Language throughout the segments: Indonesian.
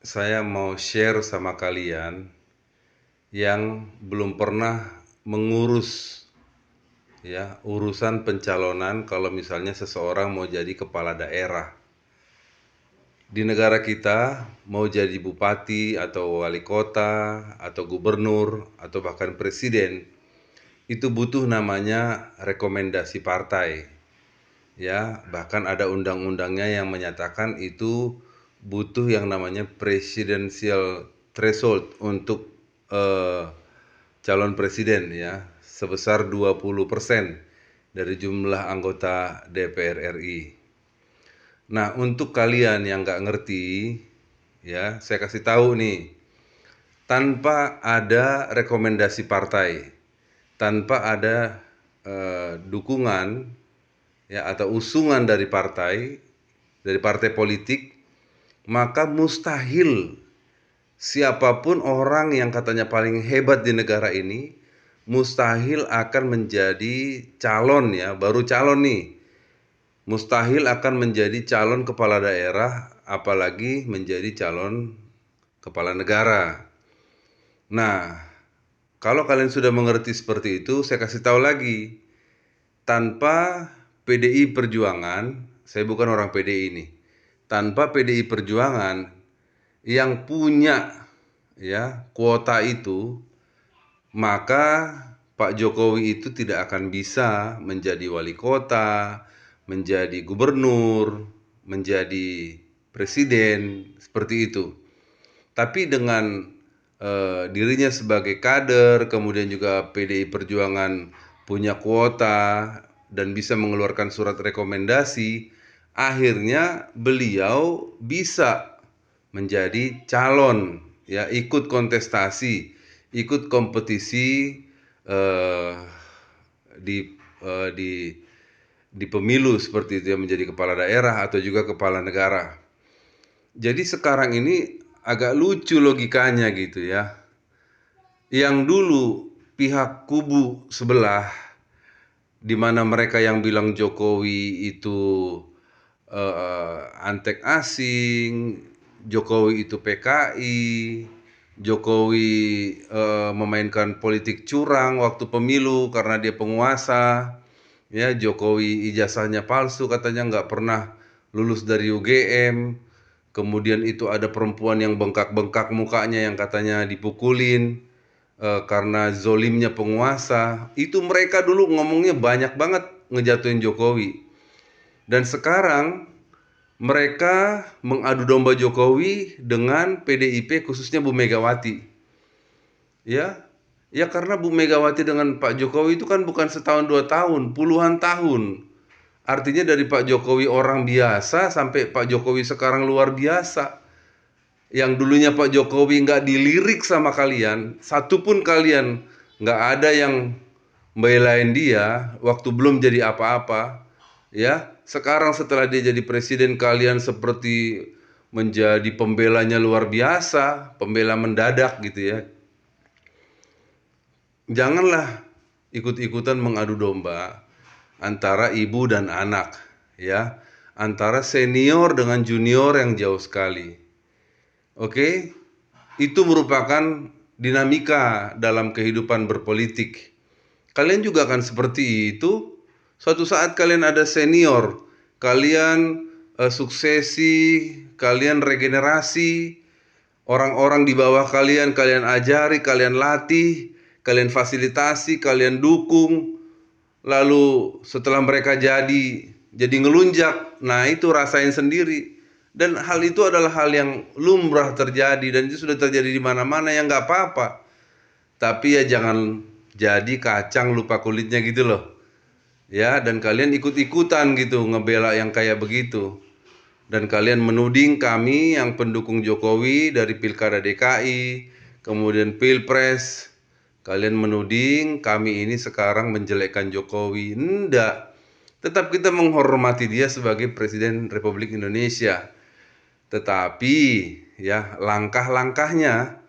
Saya mau share sama kalian yang belum pernah mengurus ya urusan pencalonan kalau misalnya seseorang mau jadi kepala daerah. Di negara kita mau jadi bupati atau wali kota atau gubernur atau bahkan presiden itu butuh namanya rekomendasi partai. Ya, bahkan ada undang-undangnya yang menyatakan itu butuh yang namanya presidential threshold untuk eh, calon presiden ya, sebesar 20% dari jumlah anggota DPR RI. Nah, untuk kalian yang nggak ngerti, ya, saya kasih tahu nih, tanpa ada rekomendasi partai, tanpa ada dukungan ya atau usungan dari partai politik, maka mustahil siapapun orang yang katanya paling hebat di negara ini mustahil akan menjadi calon ya, baru calon nih. Mustahil akan menjadi calon kepala daerah apalagi menjadi calon kepala negara. Nah, kalau kalian sudah mengerti seperti itu, saya kasih tahu lagi. Tanpa PDI Perjuangan, saya bukan orang PDI ini. Tanpa PDI Perjuangan yang punya ya kuota itu, maka Pak Jokowi itu tidak akan bisa menjadi wali kota, menjadi gubernur, menjadi presiden, seperti itu. Tapi dengan dirinya sebagai kader, kemudian juga PDI Perjuangan punya kuota dan bisa mengeluarkan surat rekomendasi, akhirnya beliau bisa menjadi calon, ya ikut kontestasi, ikut kompetisi eh, di eh, di di pemilu seperti itu ya, menjadi kepala daerah atau juga kepala negara. Jadi sekarang ini agak lucu logikanya gitu ya. Yang dulu pihak kubu sebelah, di mana mereka yang bilang Jokowi itu antek asing, Jokowi itu PKI, Jokowi memainkan politik curang waktu pemilu karena dia penguasa, ya Jokowi ijazahnya palsu katanya nggak pernah lulus dari UGM. Kemudian itu ada perempuan yang bengkak-bengkak mukanya yang katanya dipukulin karena zolimnya penguasa. Itu mereka dulu ngomongnya banyak banget ngejatuhin Jokowi. Dan sekarang mereka mengadu domba Jokowi dengan PDIP khususnya Bu Megawati. Ya, ya karena Bu Megawati dengan Pak Jokowi itu kan bukan setahun 2 tahun, puluhan tahun. Artinya dari Pak Jokowi orang biasa sampai Pak Jokowi sekarang luar biasa. Yang dulunya Pak Jokowi nggak dilirik sama kalian, satupun kalian nggak ada yang belain dia waktu belum jadi apa-apa. Ya, sekarang setelah dia jadi presiden kalian seperti menjadi pembelanya luar biasa, pembela mendadak gitu ya. Janganlah ikut-ikutan mengadu domba antara ibu dan anak, ya, antara senior dengan junior yang jauh sekali. Oke, itu merupakan dinamika dalam kehidupan berpolitik. Kalian juga akan seperti itu. Suatu saat kalian ada senior, kalian suksesi, kalian regenerasi, orang-orang di bawah kalian, kalian ajari, kalian latih, kalian fasilitasi, kalian dukung. Lalu setelah mereka jadi ngelunjak, nah itu rasain sendiri. Dan hal itu adalah hal yang lumrah terjadi dan itu sudah terjadi di mana-mana ya nggak apa-apa. Tapi ya jangan jadi kacang lupa kulitnya gitu loh. Ya, dan kalian ikut-ikutan gitu ngebela yang kayak begitu. Dan kalian menuding kami yang pendukung Jokowi dari Pilkada DKI, kemudian Pilpres. Kalian menuding kami ini sekarang menjelekkan Jokowi. Enggak. Tetap kita menghormati dia sebagai Presiden Republik Indonesia. Tetapi ya langkah-langkahnya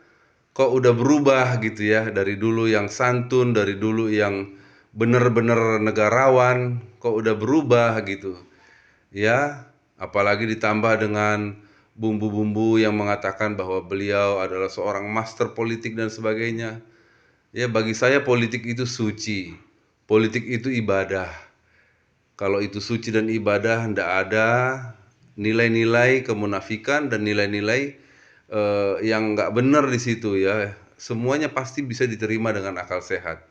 kok udah berubah gitu ya. Dari dulu yang santun, dari dulu yang bener-bener negarawan, kok udah berubah gitu. Ya, apalagi ditambah dengan bumbu-bumbu yang mengatakan bahwa beliau adalah seorang master politik dan sebagainya. Ya, bagi saya politik itu suci, politik itu ibadah. Kalau itu suci dan ibadah, ndak ada nilai-nilai kemunafikan dan nilai-nilai yang nggak benar di situ ya. Semuanya pasti bisa diterima dengan akal sehat.